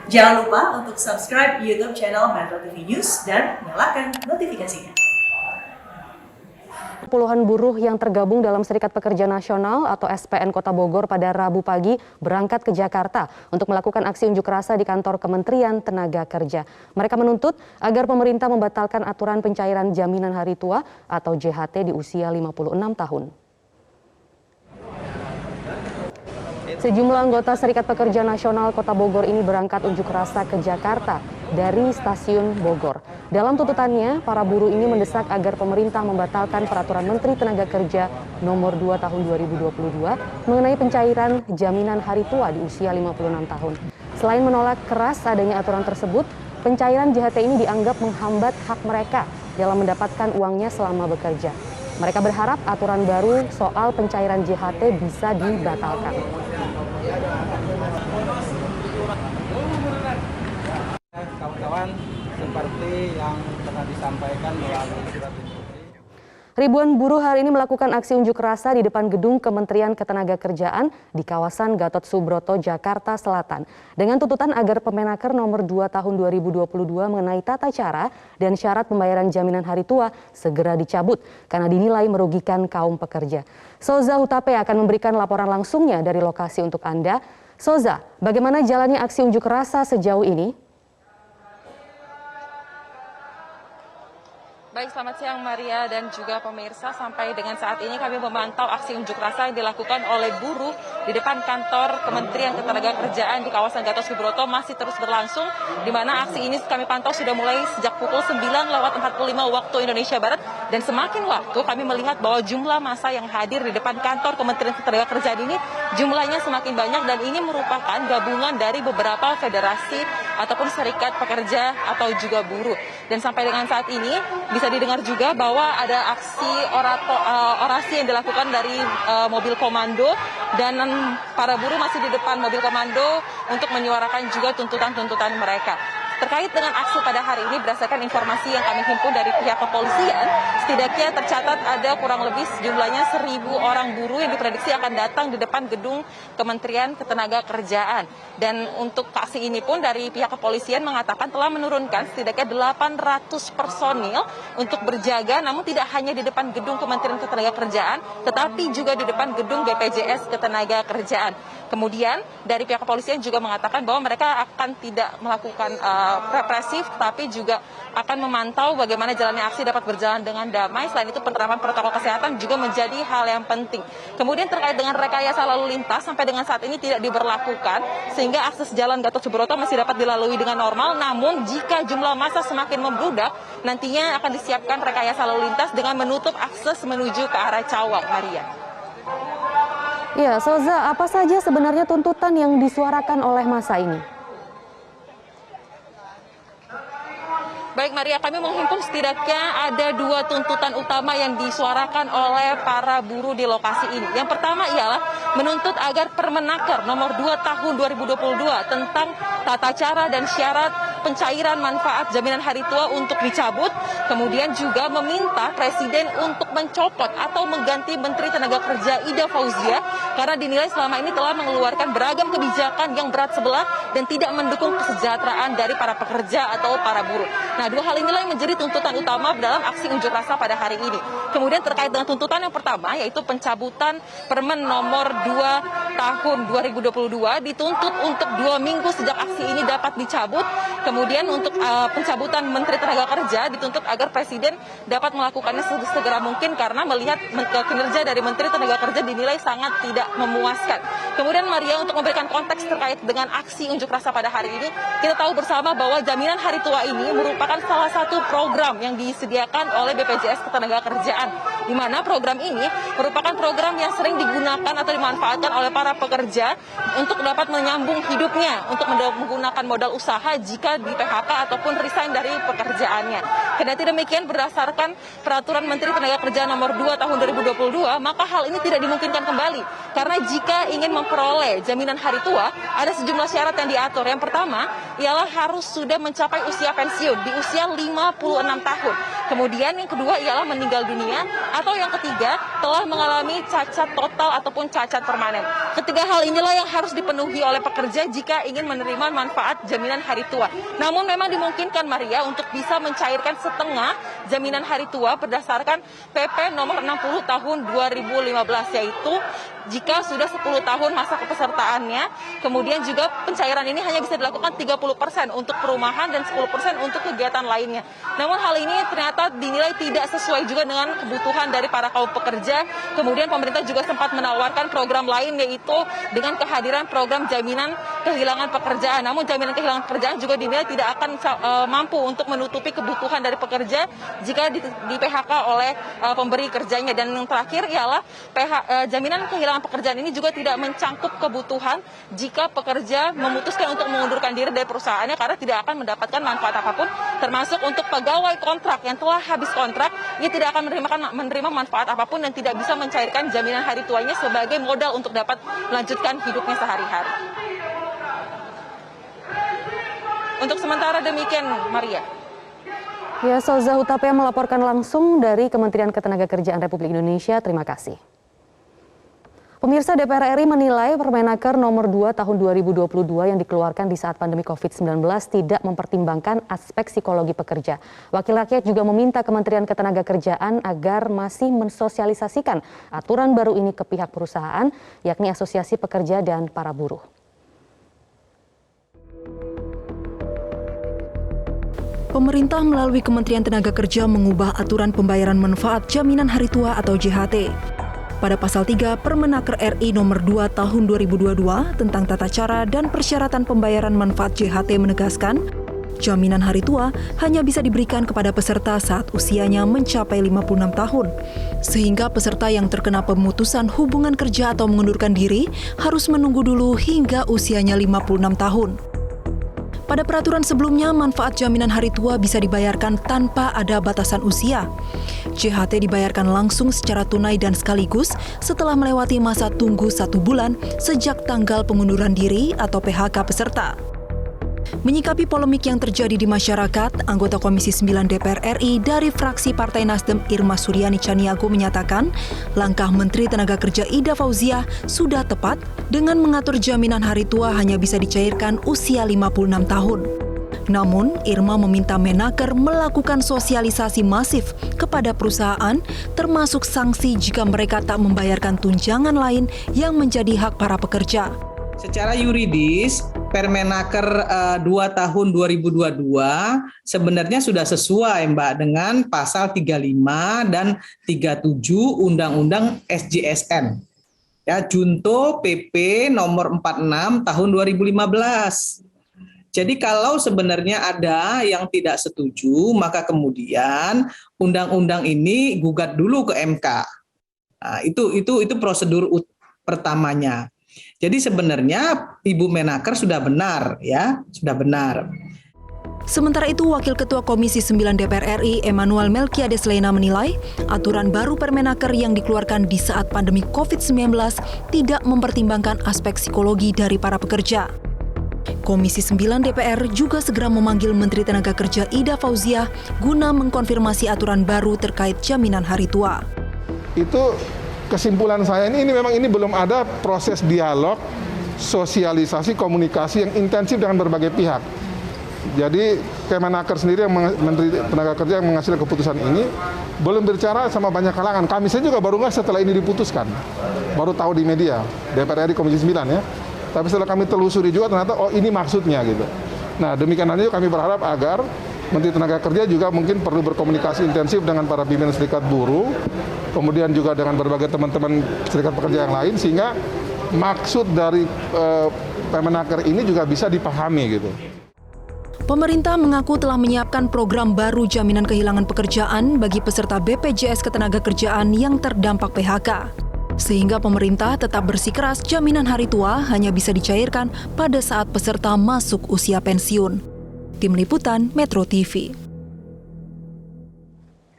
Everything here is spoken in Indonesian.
Jangan lupa untuk subscribe YouTube channel Metro TV News dan nyalakan notifikasinya. Puluhan buruh yang tergabung dalam Serikat Pekerja Nasional atau SPN Kota Bogor pada Rabu pagi berangkat ke Jakarta untuk melakukan aksi unjuk rasa di kantor Kementerian Tenaga Kerja. Mereka menuntut agar pemerintah membatalkan aturan pencairan jaminan hari tua atau JHT di usia 56 tahun. Sejumlah anggota Serikat Pekerja Nasional Kota Bogor ini berangkat unjuk rasa ke Jakarta dari stasiun Bogor. Dalam tuntutannya, para buruh ini mendesak agar pemerintah membatalkan Peraturan Menteri Tenaga Kerja Nomor 2 Tahun 2022 mengenai pencairan jaminan hari tua di usia 56 tahun. Selain menolak keras adanya aturan tersebut, pencairan JHT ini dianggap menghambat hak mereka dalam mendapatkan uangnya selama bekerja. Mereka berharap aturan baru soal pencairan JHT bisa dibatalkan. Kawan-kawan, seperti yang telah disampaikan melalui surat instruksi. Ribuan buruh hari ini melakukan aksi unjuk rasa di depan gedung Kementerian Ketenagakerjaan di kawasan Gatot Subroto, Jakarta Selatan. Dengan tuntutan agar Permenaker Nomor 2 Tahun 2022 mengenai tata cara dan syarat pembayaran jaminan hari tua segera dicabut karena dinilai merugikan kaum pekerja. Soza Hutape akan memberikan laporan langsungnya dari lokasi untuk Anda. Soza, bagaimana jalannya aksi unjuk rasa sejauh ini? Baik, selamat siang Maria dan juga pemirsa. Sampai dengan saat ini kami memantau aksi unjuk rasa yang dilakukan oleh buruh di depan kantor Kementerian Ketenagakerjaan di kawasan Gatot Subroto masih terus berlangsung, di mana aksi ini kami pantau sudah mulai sejak pukul 9:45 waktu Indonesia Barat, dan semakin waktu kami melihat bahwa jumlah massa yang hadir di depan kantor Kementerian Ketenagakerjaan ini jumlahnya semakin banyak, dan ini merupakan gabungan dari beberapa federasi ataupun serikat pekerja atau juga buruh. Dan sampai dengan saat ini bisa didengar juga bahwa ada aksi orasi yang dilakukan dari mobil komando, dan para buruh masih di depan mobil komando untuk menyuarakan juga tuntutan-tuntutan mereka. Terkait dengan aksi pada hari ini, berdasarkan informasi yang kami himpun dari pihak kepolisian, setidaknya tercatat ada kurang lebih sejumlahnya 1.000 orang buruh yang diprediksi akan datang di depan gedung Kementerian Ketenagakerjaan. Dan untuk aksi ini pun dari pihak kepolisian mengatakan telah menurunkan setidaknya 800 personil untuk berjaga, namun tidak hanya di depan gedung Kementerian Ketenagakerjaan, tetapi juga di depan gedung BPJS Ketenagakerjaan. Kemudian dari pihak kepolisian juga mengatakan bahwa mereka akan tidak melakukan represif, tapi juga akan memantau bagaimana jalannya aksi dapat berjalan dengan damai. Selain itu, penerapan protokol kesehatan juga menjadi hal yang penting. Kemudian terkait dengan rekayasa lalu lintas, sampai dengan saat ini tidak diberlakukan, sehingga akses jalan Gatot Subroto masih dapat dilalui dengan normal. Namun jika jumlah massa semakin membludak, nantinya akan disiapkan rekayasa lalu lintas dengan menutup akses menuju ke arah Cawang, Maria. Ya, Soza, apa saja sebenarnya tuntutan yang disuarakan oleh massa ini? Baik Maria, kami menghimpun setidaknya ada 2 tuntutan utama yang disuarakan oleh para buruh di lokasi ini. Yang pertama ialah menuntut agar Permenaker Nomor 2 Tahun 2022 tentang tata cara dan syarat pencairan manfaat jaminan hari tua untuk dicabut. Kemudian juga meminta Presiden untuk mencopot atau mengganti Menteri Tenaga Kerja Ida Fauzia karena dinilai selama ini telah mengeluarkan beragam kebijakan yang berat sebelah dan tidak mendukung kesejahteraan dari para pekerja atau para buruh. Nah, 2 hal inilah yang menjadi tuntutan utama dalam aksi unjuk rasa pada hari ini. Kemudian terkait dengan tuntutan yang pertama, yaitu pencabutan Permen Nomor 2 Tahun 2022 dituntut untuk 2 minggu sejak aksi ini dapat dicabut. Kemudian untuk pencabutan Menteri Tenaga Kerja dituntut agar Presiden dapat melakukannya segera mungkin karena melihat kinerja dari Menteri Tenaga Kerja dinilai sangat tidak memuaskan. Kemudian Maria, untuk memberikan konteks terkait dengan aksi unjuk rasa pada hari ini, kita tahu bersama bahwa jaminan hari tua ini merupakan salah satu program yang disediakan oleh BPJS Ketenagakerjaan, di mana program ini merupakan program yang sering digunakan atau dimanfaatkan oleh para pekerja untuk dapat menyambung hidupnya, untuk menggunakan modal usaha jika di PHK ataupun resign dari pekerjaannya. Kendati demikian, berdasarkan Peraturan Menteri Tenaga Kerja Nomor 2 Tahun 2022, maka hal ini tidak dimungkinkan kembali. Karena jika ingin memperoleh jaminan hari tua, ada sejumlah syarat yang diatur. Yang pertama ialah harus sudah mencapai usia pensiun di usia 56 tahun. Kemudian yang kedua ialah meninggal dunia, atau yang ketiga telah mengalami cacat total ataupun cacat permanen. Ketiga hal inilah yang harus dipenuhi oleh pekerja jika ingin menerima manfaat jaminan hari tua. Namun memang dimungkinkan Maria untuk bisa mencairkan setengah jaminan hari tua berdasarkan PP nomor 60 tahun 2015, yaitu jika sudah 10 tahun masa kepesertaannya, kemudian juga pencairan ini hanya bisa dilakukan 30% untuk perumahan dan 10% untuk kegiatan lainnya. Namun hal ini ternyata dinilai tidak sesuai juga dengan kebutuhan dari para kaum pekerja. Kemudian pemerintah juga sempat menawarkan program lain, yaitu dengan kehadiran program jaminan kehilangan pekerjaan. Namun jaminan kehilangan pekerjaan juga dinilai tidak akan mampu untuk menutupi kebutuhan dari pekerja jika di PHK oleh pemberi kerjanya. Dan yang terakhir ialah jaminan kehilangan pekerjaan ini juga tidak mencangkup kebutuhan jika pekerja memutuskan untuk mengundurkan diri dari perusahaannya karena tidak akan mendapatkan manfaat apapun, termasuk untuk pegawai kontrak yang telah habis kontrak, ia tidak akan menerima manfaat apapun dan tidak bisa mencairkan jaminan hari tuanya sebagai modal untuk dapat melanjutkan hidupnya sehari-hari. Untuk sementara demikian, Maria. Ya, Soza Hutapea melaporkan langsung dari Kementerian Ketenagakerjaan Republik Indonesia. Terima kasih. Pemirsa, DPR RI menilai Permenaker nomor 2 tahun 2022 yang dikeluarkan di saat pandemi COVID-19 tidak mempertimbangkan aspek psikologi pekerja. Wakil rakyat juga meminta Kementerian Ketenagakerjaan agar masih mensosialisasikan aturan baru ini ke pihak perusahaan, yakni Asosiasi Pekerja dan para buruh. Pemerintah melalui Kementerian Tenaga Kerja mengubah aturan pembayaran manfaat jaminan hari tua atau JHT. Pada pasal 3 Permenaker RI nomor 2 tahun 2022 tentang tata cara dan persyaratan pembayaran manfaat JHT menegaskan, jaminan hari tua hanya bisa diberikan kepada peserta saat usianya mencapai 56 tahun. Sehingga peserta yang terkena pemutusan hubungan kerja atau mengundurkan diri harus menunggu dulu hingga usianya 56 tahun. Pada peraturan sebelumnya, manfaat jaminan hari tua bisa dibayarkan tanpa ada batasan usia. JHT dibayarkan langsung secara tunai dan sekaligus setelah melewati masa tunggu 1 bulan sejak tanggal pengunduran diri atau PHK peserta. Menyikapi polemik yang terjadi di masyarakat, anggota Komisi 9 DPR RI dari fraksi Partai Nasdem Irma Suryani Chaniago menyatakan langkah Menteri Tenaga Kerja Ida Fauziah sudah tepat dengan mengatur jaminan hari tua hanya bisa dicairkan usia 56 tahun. Namun, Irma meminta Menaker melakukan sosialisasi masif kepada perusahaan, termasuk sanksi jika mereka tak membayarkan tunjangan lain yang menjadi hak para pekerja. Secara yuridis, Permenaker 2 tahun 2022 sebenarnya sudah sesuai Mbak dengan pasal 35 dan 37 Undang-Undang SJSN. Ya, junto PP nomor 46 tahun 2015. Jadi kalau sebenarnya ada yang tidak setuju, maka kemudian undang-undang ini gugat dulu ke MK. Nah, itu prosedur pertamanya. Jadi sebenarnya Ibu Menaker sudah benar, ya, sudah benar. Sementara itu, Wakil Ketua Komisi 9 DPR RI Emmanuel Melkiades Lena menilai aturan baru Permenaker yang dikeluarkan di saat pandemi COVID-19 tidak mempertimbangkan aspek psikologi dari para pekerja. Komisi 9 DPR juga segera memanggil Menteri Tenaga Kerja Ida Fauziah guna mengkonfirmasi aturan baru terkait jaminan hari tua. Itu kesimpulan saya ini memang belum ada proses dialog, sosialisasi, komunikasi yang intensif dengan berbagai pihak. Jadi Kemenaker sendiri, yang Menteri Tenaga Kerja yang menghasilkan keputusan ini, belum berbicara sama banyak kalangan. Kami saya juga baru setelah ini diputuskan, baru tahu di media, DPR RI Komisi 9 ya. Tapi setelah kami telusuri juga ternyata ini maksudnya gitu. Nah demikian halnya kami berharap agar Menteri Tenaga Kerja juga mungkin perlu berkomunikasi intensif dengan para pimpinan serikat buruh, kemudian juga dengan berbagai teman-teman serikat pekerja yang lain, sehingga maksud dari Permenaker ini juga bisa dipahami gitu. Pemerintah mengaku telah menyiapkan program baru jaminan kehilangan pekerjaan bagi peserta BPJS Ketenagakerjaan yang terdampak PHK. Sehingga pemerintah tetap bersikeras jaminan hari tua hanya bisa dicairkan pada saat peserta masuk usia pensiun. Tim Liputan Metro TV.